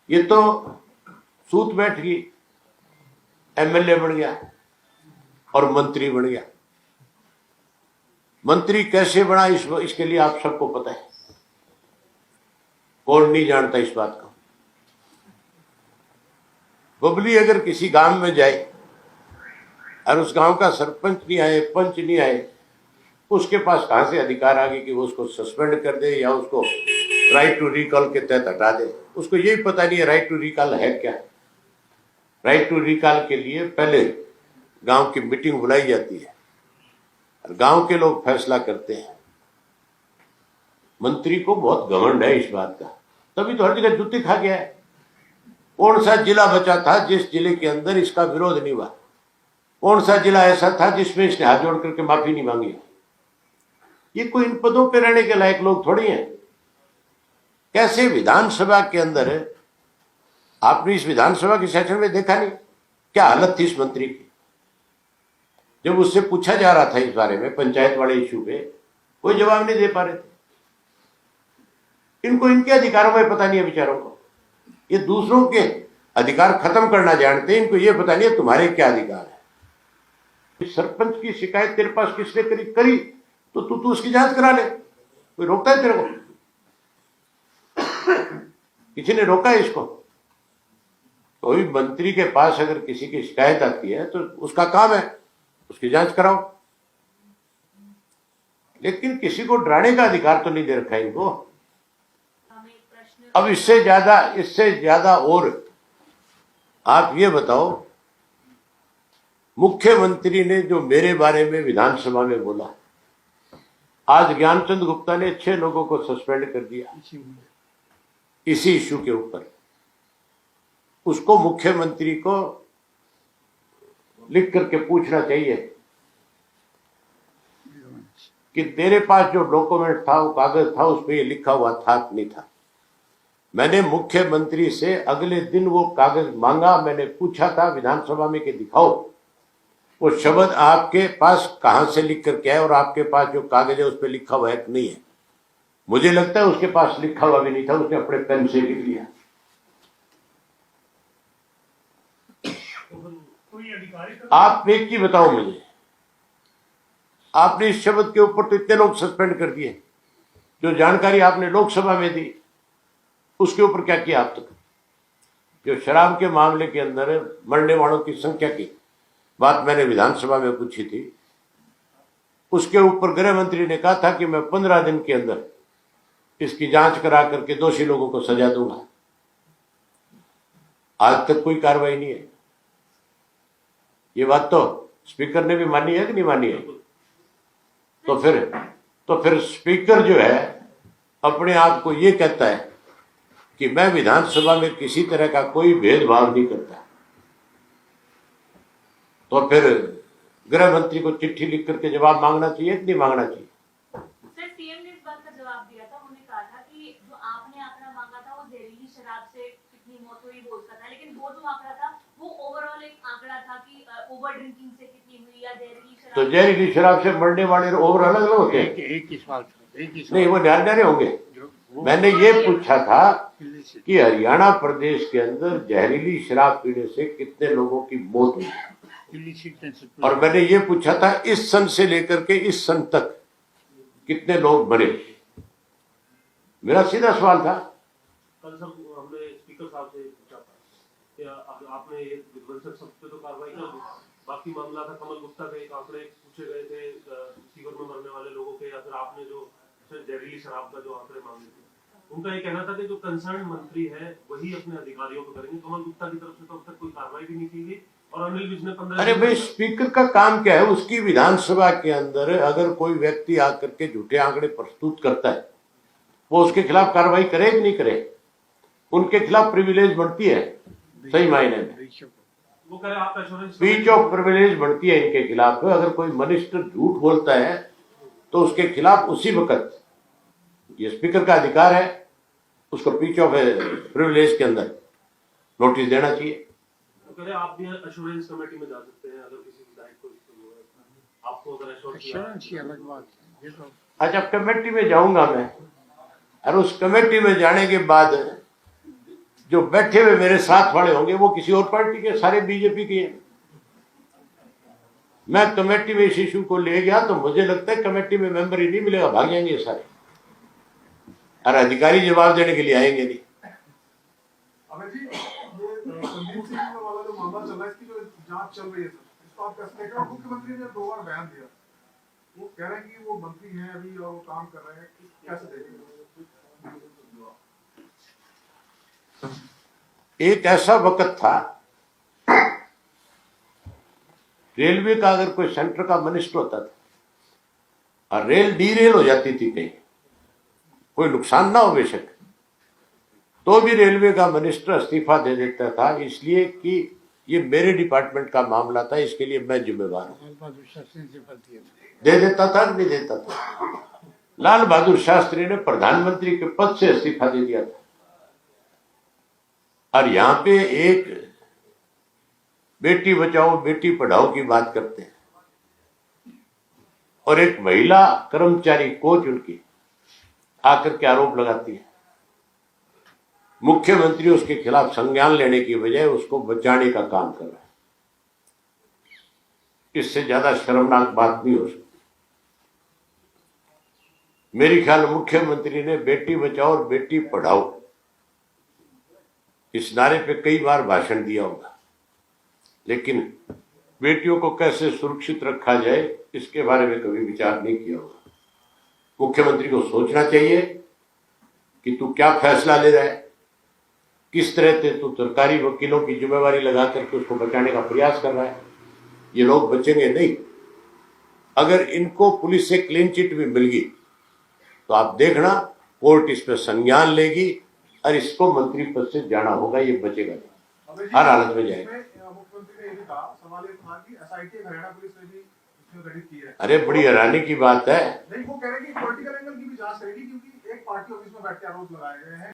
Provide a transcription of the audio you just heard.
ये तो सूत बैठ गई, एमएलए बन गया और मंत्री बन गया। मंत्री कैसे बना इसके लिए आप सबको पता है, कौन नहीं जानता इस बात को। बबली अगर किसी गांव में जाए और उस गांव का सरपंच नहीं आए, पंच नहीं आए, उसके पास कहां से अधिकार आ गए कि वो उसको सस्पेंड कर दे या उसको राइट टू रिकॉल के तहत हटा दे। उसको यही पता नहीं है राइट टू रिकॉल है क्या। राइट टू रिकॉल के लिए पहले गांव की मीटिंग बुलाई जाती है और गांव के लोग फैसला करते हैं। मंत्री को बहुत घमंड है इस बात का, तभी तो हर जगह जूती खा गया है। कौन सा जिला बचा था जिस जिले के अंदर इसका विरोध नहीं हुआ? कौन सा जिला ऐसा था जिसमें इसने हाथ जोड़ करके माफी नहीं मांगी? ये कोई इन पदों पे रहने के लायक लोग थोड़ी हैं। कैसे विधानसभा के अंदर है, आपने इस विधानसभा के सेशन में देखा नहीं क्या हालत थी इस मंत्री की? जब उससे पूछा जा रहा था इस बारे में, पंचायत वाले इश्यू पे, कोई जवाब नहीं दे पा रहे थे। इनको इनके अधिकारों में पता नहीं है बेचारों को। ये दूसरों के अधिकार खत्म करना जानते हैं, इनको ये पता नहीं है तुम्हारे क्या अधिकार है। सरपंच की शिकायत तेरे पास किसने करी तो तू उसकी जांच करा ले, कोई रोकता है तेरे को? किसी ने रोका है इसको? कोई मंत्री के पास अगर किसी की शिकायत आती है तो उसका काम है उसकी जांच कराओ, लेकिन किसी को डराने का अधिकार तो नहीं दे रखा है इनको। अब इससे ज्यादा और आप ये बताओ, मुख्यमंत्री ने जो मेरे बारे में विधानसभा में बोला, आज ज्ञानचंद गुप्ता ने 6 लोगों को सस्पेंड कर दिया इसी इश्यू के ऊपर। उसको मुख्यमंत्री को लिख करके पूछना चाहिए कि तेरे पास जो डॉक्यूमेंट था, वो कागज था, उसमें ये लिखा हुआ था कि नहीं था। मैंने मुख्यमंत्री से अगले दिन वो कागज मांगा, मैंने पूछा था विधानसभा में कि दिखाओ वो शब्द आपके पास कहां से लिख करके आए और आपके पास जो कागज है उस पर लिखा हुआ है कि नहीं है। मुझे लगता है उसके पास लिखा हुआ भी नहीं था, उसने अपने पेन से लिख लिया। आप एक ही बताओ मुझे, आपने इस शब्द के ऊपर तो इतने लोग सस्पेंड कर दिए, जो जानकारी आपने लोकसभा में दी उसके ऊपर क्या किया आप तक? जो शराब के मामले के अंदर मरने वालों की संख्या की बात मैंने विधानसभा में पूछी थी, उसके ऊपर गृह मंत्री ने कहा था कि मैं 15 दिन के अंदर इसकी जांच करा करके दोषी लोगों को सजा दूंगा। आज तक कोई कार्रवाई नहीं है। ये बात तो स्पीकर ने भी मानी है कि नहीं मानी है? तो फिर स्पीकर जो है अपने आप को ये कहता है कि मैं विधानसभा में किसी तरह का कोई भेदभाव नहीं करता, तो फिर गृह मंत्री को चिट्ठी लिख करके जवाब मांगना चाहिए कि नहीं मांगना चाहिए? सर, सीएम ने इस बात का जवाब दिया था। उन्होंने कहा था कि जो आपने आंकड़ा मांगा था वो जहरीली शराब से कितनी मौत हुई वो उसका था, लेकिन वो जो आंकड़ा था वो ओवरऑल एक आंकड़ा था कि ओवर ड्रिंकिंग से कितनी हुई या जहरीली शराब। तो जहरीली शराब से मरने वाले ओवर अलग अलग होते हैं? एक ही सवाल नहीं, वो न्यारे होंगे। मैंने ये पूछा था कि हरियाणा प्रदेश के अंदर जहरीली शराब पीने से कितने लोगों की मौत हुई, और मैंने ये पूछा था इस सन से लेकर के इस सन तक कितने लोग मरे। मेरा सीधा सवाल था। कल सर हमने स्पीकर साहब से पूछा था कि आपने ये विध्वंसक शब्द पे तो कार्रवाई कर दी, बाकी मामला था कमल गुप्ता के एक आंकड़े पूछे गए थे सीवर में मरने वाले लोगों के, या फिर आपने जो जहरीली शराब का जो आंकड़े मांगे थे, उनका ये कहना था कि जो कंसर्न मंत्री है वही अपने अधिकारियों को करेंगे। कमल गुप्ता की तरफ से तो अब तक कोई कार्रवाई भी नहीं की गई और अनिल विज ने 15। अरे भाई, स्पीकर का काम क्या है? उसकी विधानसभा के अंदर अगर कोई व्यक्ति आकर के झूठे आंकड़े प्रस्तुत करता है, वो उसके खिलाफ कार्रवाई करे कि नहीं करे? उनके खिलाफ प्रिविलेज बढ़ती है, सही मायने में वो कह रहे आप एश्योरेंस ब्रीच ऑफ प्रिविलेज बढ़ती है इनके खिलाफ। अगर कोई मिनिस्टर झूठ बोलता है तो उसके खिलाफ उसी वक्त, ये स्पीकर का अधिकार है, उसको ब्रीच ऑफ प्रिविलेज के अंदर नोटिस देना चाहिए। तो कह रहे आप भी एश्योरेंस कमेटी में जा सकते हैं अगर किसी विधायक को आपको अगर एश्योरेंस की अलग बात है। अच्छा, कमेटी में जाऊंगा मैं, और उस कमेटी में जाने के बाद जो बैठे हुए मेरे साथ वाले होंगे वो किसी और पार्टी के, सारे बीजेपी के हैं। मैं कमेटी में इस इशू को ले गया तो मुझे लगता है कमेटी में मेंबर ही नहीं मिलेगा, भाग जाएंगे सारे, और अधिकारी जवाब देने के लिए आएंगे नहीं। अबे जी, ये संदीप सिंह वाला जो मामला चल रहा है, इसकी जो जांच चल रही है सर, इसको आप कैसे देख रहे हो? मुख्यमंत्री ने 2 बार बयान दिया, वो कह रहे हैं कि वो मंत्री हैं अभी और वो काम कर रहे हैं, कैसे देख रहे हो? एक ऐसा वक्त था, रेलवे का अगर कोई सेंटर का मिनिस्टर होता था और रेल डीरेल हो जाती थी कहीं, कोई नुकसान ना हो बेशक, तो भी रेलवे का मिनिस्टर इस्तीफा दे देता था, इसलिए कि ये मेरे डिपार्टमेंट का मामला था, इसके लिए मैं जिम्मेवार हूं। दे देता था नहीं देता था? लाल बहादुर शास्त्री ने प्रधानमंत्री के पद से इस्तीफा दे दिया था। और यहां पे एक बेटी बचाओ बेटी पढ़ाओ की बात करते हैं, और एक महिला कर्मचारी कोच उनकी आकर के आरोप लगाती है। मुख्यमंत्री उसके खिलाफ संज्ञान लेने की बजाय उसको बचाने का काम कर रहा है। इससे ज्यादा शर्मनाक बात नहीं हो सकती। मेरे ख्याल मुख्यमंत्री ने बेटी बचाओ और बेटी पढ़ाओ इस नारे पे कई बार भाषण दिया होगा, लेकिन बेटियों को कैसे सुरक्षित रखा जाए इसके बारे में कभी विचार नहीं किया होगा। मुख्यमंत्री को सोचना चाहिए कि तू क्या फैसला ले रहा है, किस तरह से तू सरकारी वकीलों की जिम्मेवारी लगा करके उसको बचाने का प्रयास कर रहा है। ये लोग बचेंगे नहीं। अगर इनको पुलिस से क्लीन चिट भी मिल गई तो आप देखना कोर्ट इस पर संज्ञान लेगी और इसको मंत्री पद से जाना होगा, ये बचेगा नहीं, हर हालत में जाएगा। मुख्यमंत्री ने ये भी कहा, सवाल ये था कि एसआईटी हरियाणा पुलिस ने भी इसमें गठित की है। अरे बड़ी हैरानी की बात है। नहीं, वो कह रहे हैं कि पॉलिटिकल एंगल की भी जांच करेगी, क्योंकि एक पार्टी ऑफिस में बैठ के आरोप लगाए गए हैं।